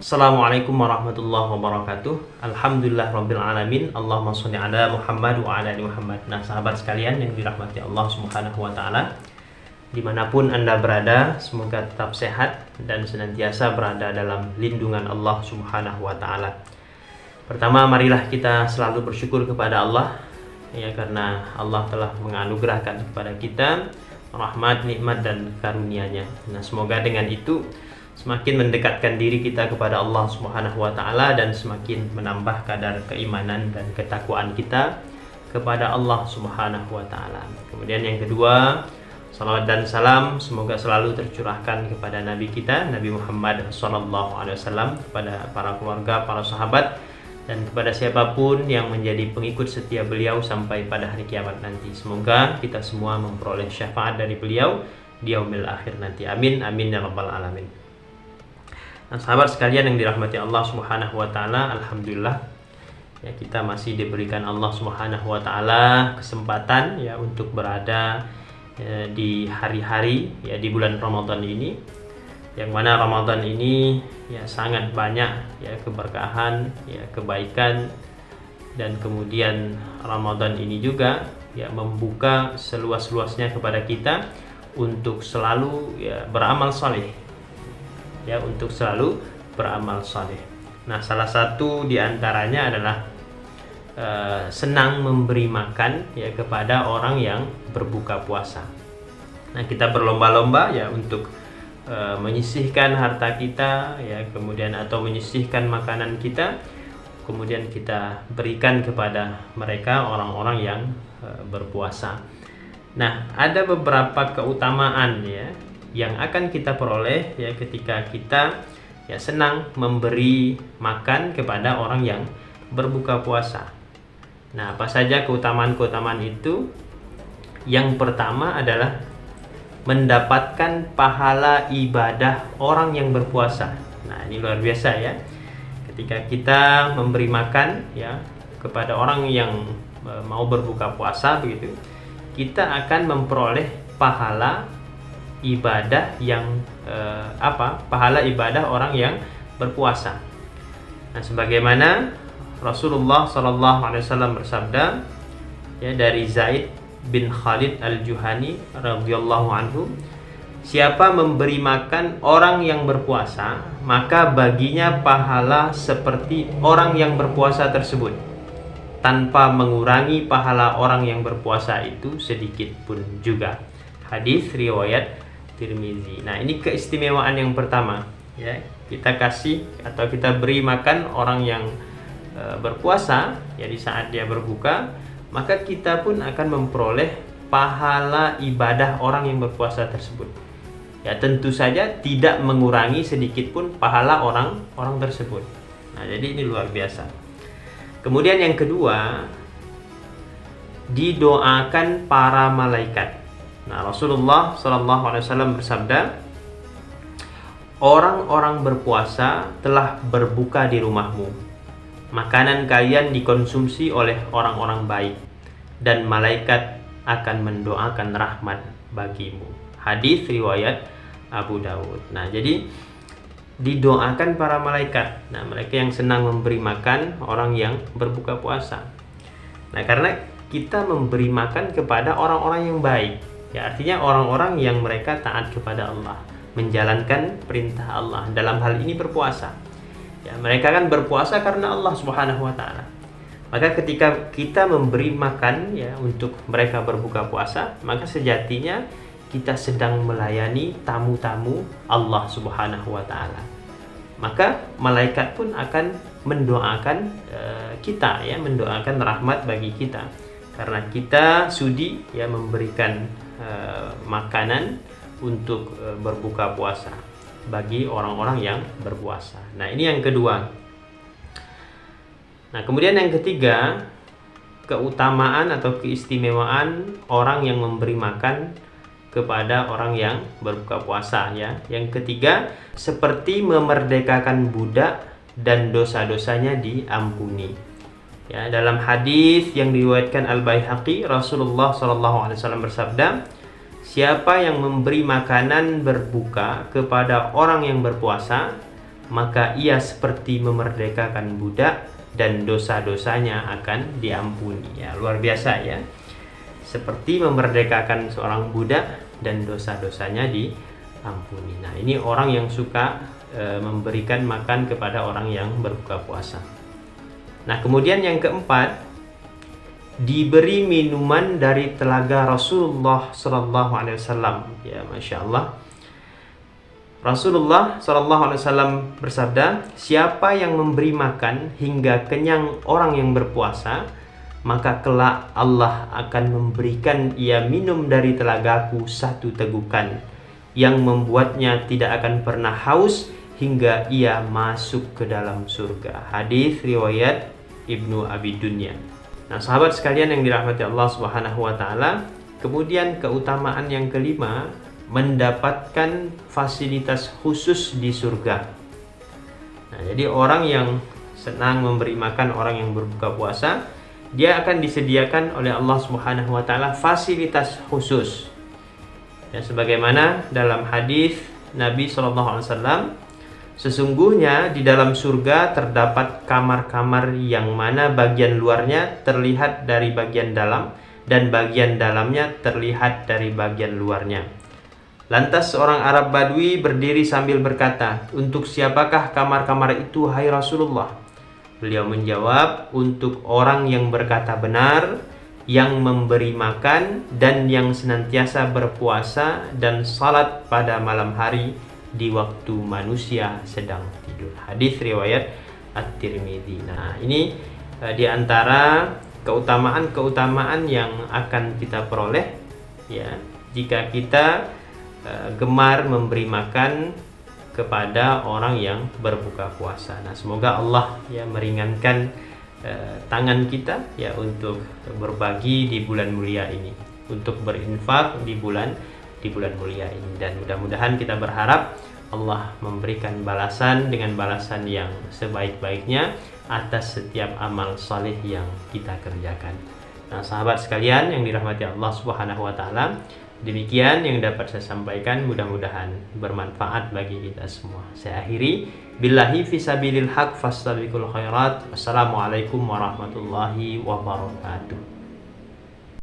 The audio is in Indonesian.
Assalamualaikum warahmatullahi wabarakatuh. Alhamdulillah rabbil alamin. Allahumma sholli ala Muhammad wa ala ali Muhammad. Nah, sahabat sekalian yang dirahmati Allah Subhanahu wa taala, dimanapun Anda berada, semoga tetap sehat dan senantiasa berada dalam lindungan Allah Subhanahu wa taala. Pertama, marilah kita selalu bersyukur kepada Allah, ya, karena Allah telah menganugerahkan kepada kita rahmat, nikmat dan karunia-Nya. Nah, semoga dengan itu semakin mendekatkan diri kita kepada Allah Subhanahu wa taala dan semakin menambah kadar keimanan dan ketakwaan kita kepada Allah Subhanahu wa taala. Kemudian yang kedua, salawat dan salam semoga selalu tercurahkan kepada Nabi kita, Nabi Muhammad SAW, kepada para keluarga, para sahabat, dan kepada siapapun yang menjadi pengikut setia beliau sampai pada hari kiamat nanti. Semoga kita semua memperoleh syafaat dari beliau di yaumil akhir nanti. Amin, amin ya rabbal alamin. Nah, sahabat sekalian yang dirahmati Allah Subhanahu wa taala, alhamdulillah ya, kita masih diberikan Allah Subhanahu wa taala kesempatan ya untuk berada di hari-hari ya di bulan Ramadan ini, yang mana Ramadan ini ya sangat banyak ya keberkahan, ya kebaikan, dan kemudian Ramadan ini juga ya membuka seluas-luasnya kepada kita untuk selalu ya beramal saleh, ya, untuk selalu beramal saleh. Nah, salah satu diantaranya adalah senang memberi makan ya kepada orang yang berbuka puasa. Nah, kita berlomba-lomba ya untuk menyisihkan harta kita ya, kemudian atau menyisihkan makanan kita, kemudian kita berikan kepada mereka, orang-orang yang berpuasa. Nah, ada beberapa keutamaan ya yang akan kita peroleh ya ketika kita ya senang memberi makan kepada orang yang berbuka puasa. Nah, apa saja keutamaan-keutamaan itu? Yang pertama adalah mendapatkan pahala ibadah orang yang berpuasa. Nah, ini luar biasa ya. Ketika kita memberi makan ya kepada orang yang mau berbuka puasa begitu, kita akan memperoleh pahala ibadah yang pahala ibadah orang yang berpuasa. Nah, sebagaimana Rasulullah SAW bersabda ya dari Zaid bin Khalid al-Juhani radhiyallahu anhu, siapa memberi makan orang yang berpuasa, maka baginya pahala seperti orang yang berpuasa tersebut, tanpa mengurangi pahala orang yang berpuasa itu sedikit pun juga. Hadis riwayat Tirmizi. Nah, ini keistimewaan yang pertama ya, kita kasih atau kita beri makan orang yang berpuasa ya di saat dia berbuka, maka kita pun akan memperoleh pahala ibadah orang yang berpuasa tersebut. Ya, tentu saja tidak mengurangi sedikit pun pahala orang tersebut. Nah, jadi ini luar biasa. Kemudian yang kedua, didoakan para malaikat. Nah, Rasulullah SAW bersabda, orang-orang berpuasa telah berbuka di rumahmu. Makanan kalian dikonsumsi oleh orang-orang baik, dan malaikat akan mendoakan rahmat bagimu. Hadis riwayat Abu Dawud. Nah, jadi didoakan para malaikat. Nah, mereka yang senang memberi makan orang yang berbuka puasa. Nah, karena kita memberi makan kepada orang-orang yang baik, ya, artinya orang-orang yang mereka taat kepada Allah, menjalankan perintah Allah, dalam hal ini berpuasa. Ya, mereka kan berpuasa karena Allah Subhanahu wa taala. Maka ketika kita memberi makan ya untuk mereka berbuka puasa, maka sejatinya kita sedang melayani tamu-tamu Allah Subhanahu wa taala. Maka malaikat pun akan mendoakan kita ya, mendoakan rahmat bagi kita karena kita sudi ya memberikan makanan untuk berbuka puasa bagi orang-orang yang berpuasa. Nah, ini yang kedua. Nah, kemudian yang ketiga, keutamaan atau keistimewaan orang yang memberi makan kepada orang yang berbuka puasa ya. Yang ketiga, seperti memerdekakan budak dan dosa-dosanya diampuni. Ya, dalam hadis yang diriwayatkan Al-Baihaqi, Rasulullah SAW bersabda, siapa yang memberi makanan berbuka kepada orang yang berpuasa, maka ia seperti memerdekakan budak dan dosa-dosanya akan diampuni. Ya, luar biasa ya. Seperti memerdekakan seorang budak dan dosa-dosanya diampuni. Nah, ini orang yang suka memberikan makan kepada orang yang berbuka puasa. Nah, kemudian yang keempat, diberi minuman dari telaga Rasulullah Sallallahu Alaihi Wasallam. Ya, masya Allah. Rasulullah Sallallahu Alaihi Wasallam bersabda, siapa yang memberi makan hingga kenyang orang yang berpuasa, maka kelak Allah akan memberikan ia minum dari telagaku satu tegukan yang membuatnya tidak akan pernah haus hingga ia masuk ke dalam surga. Hadis riwayat Ibnu Abi Dunya. Nah, sahabat sekalian yang dirahmati Allah Subhanahu wa taala, kemudian keutamaan yang kelima, mendapatkan fasilitas khusus di surga. Nah, jadi orang yang senang memberi makan orang yang berbuka puasa, dia akan disediakan oleh Allah Subhanahu wa taala fasilitas khusus. Ya, sebagaimana dalam hadis Nabi sallallahu alaihi wasallam, sesungguhnya di dalam surga terdapat kamar-kamar yang mana bagian luarnya terlihat dari bagian dalam dan bagian dalamnya terlihat dari bagian luarnya. Lantas seorang Arab Badui berdiri sambil berkata, untuk siapakah kamar-kamar itu, hai Rasulullah? Beliau menjawab, untuk orang yang berkata benar, yang memberi makan, dan yang senantiasa berpuasa dan salat pada malam hari di waktu manusia sedang tidur. Hadis riwayat At-Tirmidzi. Nah, ini di antara keutamaan-keutamaan yang akan kita peroleh ya jika kita gemar memberi makan kepada orang yang berbuka puasa. Nah, semoga Allah ya meringankan tangan kita ya untuk berbagi di bulan mulia ini, untuk berinfak di bulan mulia ini, dan mudah-mudahan kita berharap Allah memberikan balasan dengan balasan yang sebaik-baiknya atas setiap amal saleh yang kita kerjakan. Nah, sahabat sekalian yang dirahmati Allah Subhanahu wa taala, demikian yang dapat saya sampaikan, mudah-mudahan bermanfaat bagi kita semua. Saya akhiri, billahi fisabilil haq fastabiqul khairat. Wassalamualaikum warahmatullahi wabarakatuh.